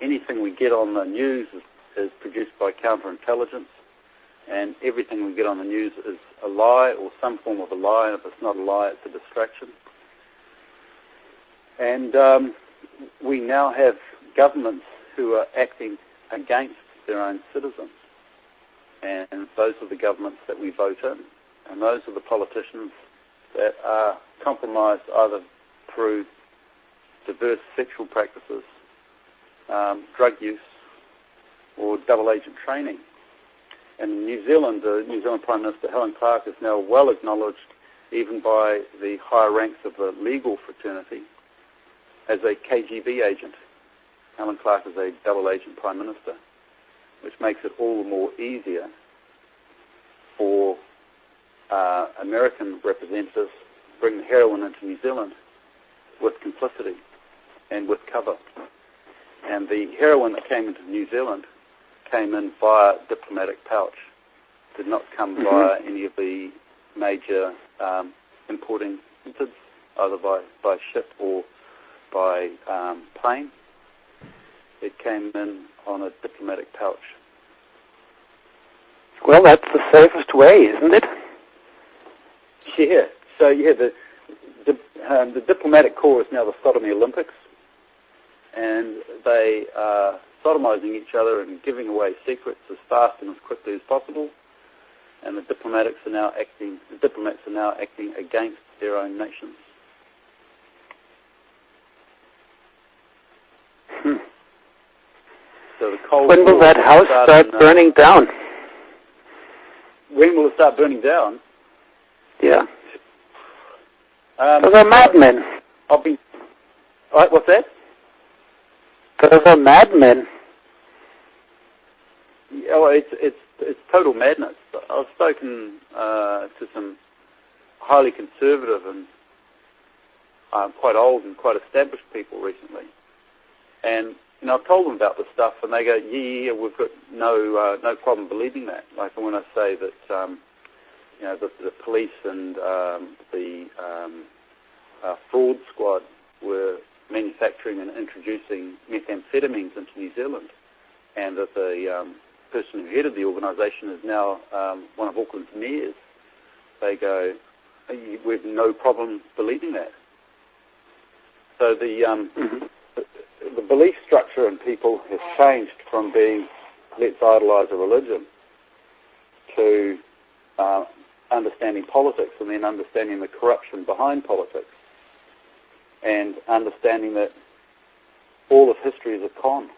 anything we get on the news is produced by counterintelligence, and everything we get on the news is a lie or some form of a lie, and if it's not a lie, it's a distraction. And we now have governments who are acting against their own citizens. And those are the governments that we vote in. And those are the politicians that are compromised either through diverse sexual practices, drug use, or double agent training. And in New Zealand, the New Zealand Prime Minister Helen Clark is now well acknowledged, even by the higher ranks of the legal fraternity, as a KGB agent. Helen Clark is a double agent Prime Minister, which makes it all the more easier for American representatives to bring the heroin into New Zealand with complicity and with cover. And the heroin that came into New Zealand came in via diplomatic pouch, did not come via any of the major importing methods, either by ship or by plane. It came in on a diplomatic pouch. Well, that's the safest way, isn't it? Yeah. So yeah, the diplomatic corps is now the sodomy Olympics, and they are sodomizing each other and giving away secrets as fast and as quickly as possible. And the diplomats are now acting against their own nations. So the Cold When will War that house start burning down? When will it start burning down? Yeah. Those are madmen. What's that? Those are madmen. Yeah, well, it's total madness. I've spoken to some highly conservative and quite old and quite established people recently, and I've told them about this stuff, and they go, yeah, we've got no problem believing that. Like when I say that, the police and the fraud squad were manufacturing and introducing methamphetamines into New Zealand, and that the person who headed the organisation is now one of Auckland's mayors. They go, we've no problem believing that. So the belief structure in people has changed from being let's idolise a religion to understanding politics, and then understanding the corruption behind politics, and understanding that all of history is a con.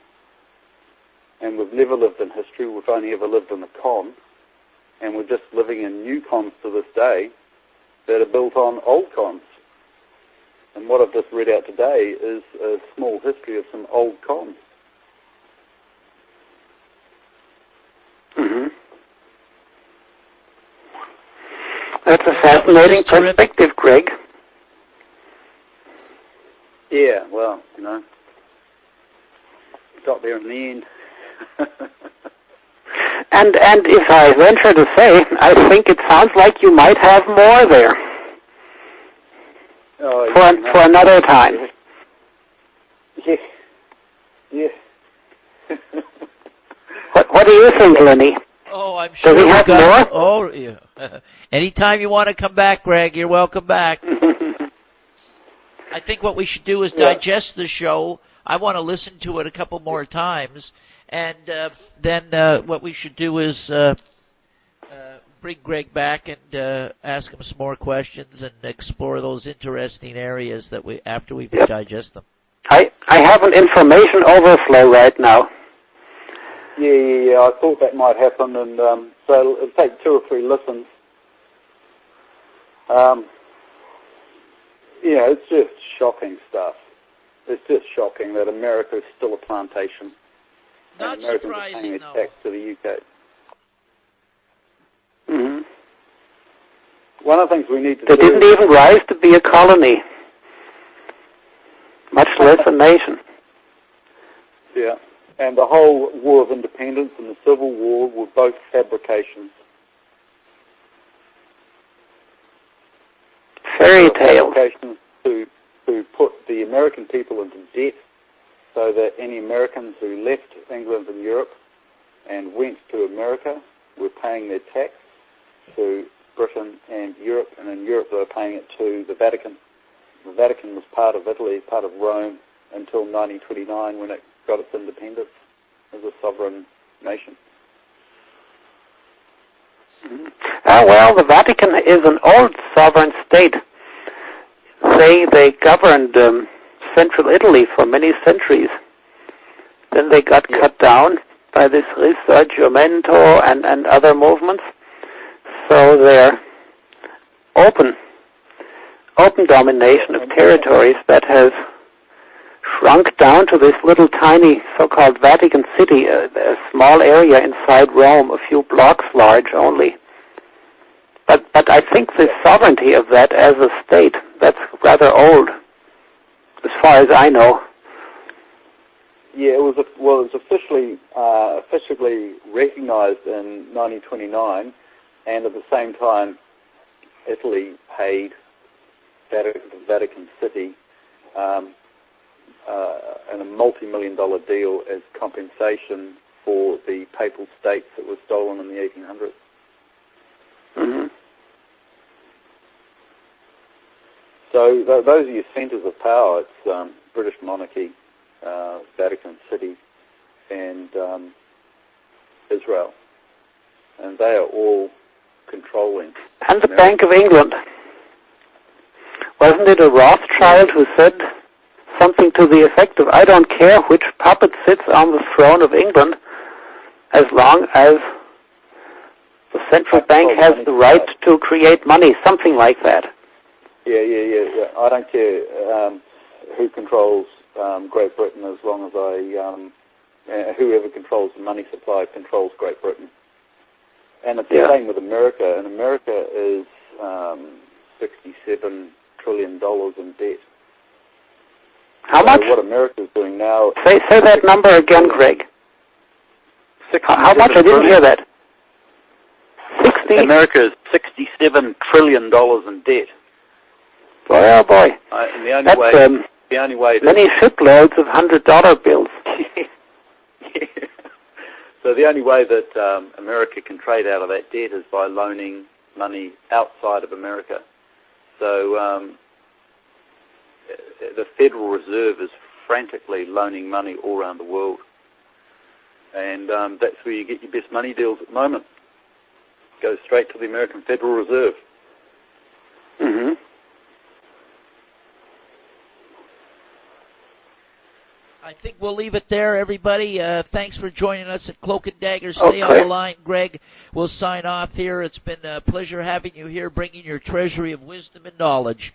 And we've never lived in history, we've only ever lived in the con, and we're just living in new cons to this day that are built on old cons. And what I've just read out today is a small history of some old cons. Mm-hmm. That's a fascinating perspective, Greg. Yeah, well, got there in the end. And if I venture to say, I think it sounds like you might have more there. Oh, for another time. Yeah. What do you think, Lenny? Oh, I'm sure. Does he have more? Oh, yeah. Anytime you want to come back, Greg, you're welcome back. I think what we should do is digest the show. I want to listen to it a couple more times, and then what we should do is bring Greg back and ask him some more questions and explore those interesting areas that after we've digest them. I have an information overflow right now. Yeah. I thought that might happen, and so it'll take 2 or 3 listens. It's just shocking stuff. It's just shocking that America is still a plantation. Not and Americans surprising, are paying though. their tax to the UK. Mm-hmm. One of the things we need to They do... didn't even rise to be a colony, much less a nation. Yeah, and the whole War of Independence and the Civil War were both fabrications. Fairy tales. Fabrications to put the American people into debt, so that any Americans who left England and Europe and went to America were paying their tax to Britain and Europe, and in Europe they were paying it to the Vatican. The Vatican was part of Italy, part of Rome, until 1929 when it got its independence as a sovereign nation. Mm-hmm. Well, the Vatican is an old sovereign state. They governed central Italy for many centuries. Then they got cut down by this Risorgimento and other movements. So their open domination of territories that has shrunk down to this little tiny so-called Vatican City, a small area inside Rome, a few blocks large only. But I think the sovereignty of that as a state, that's rather old, as far as I know. Yeah, it was officially recognized in 1929, and at the same time, Italy paid the Vatican City in a multi-million-dollar deal as compensation for the papal states that were stolen in the 1800s. Mm-hmm. So those are your centres of power. It's British monarchy, Vatican City, and Israel. And they are all controlling. And the Bank of England. Wasn't it a Rothschild who said something to the effect of, I don't care which puppet sits on the throne of England, as long as the central bank has the right to create money, something like that. Yeah. I don't care who controls Great Britain, as long as whoever controls the money supply controls Great Britain. And it's the same with America. And America is $67 trillion in debt. How much? What America is doing now. Say that number again, Greg. How much? I didn't hear that. 60? America is $67 trillion in debt. Boy, oh boy. And the only way that many shiploads of $100 bills. Yeah. So the only way that America can trade out of that debt is by loaning money outside of America. So the Federal Reserve is frantically loaning money all around the world. And that's where you get your best money deals at the moment. Goes straight to the American Federal Reserve. Mm-hmm. I think we'll leave it there, everybody. Thanks for joining us at Cloak and Dagger. Stay on the line, Greg. We'll sign off here. It's been a pleasure having you here, bringing your treasury of wisdom and knowledge.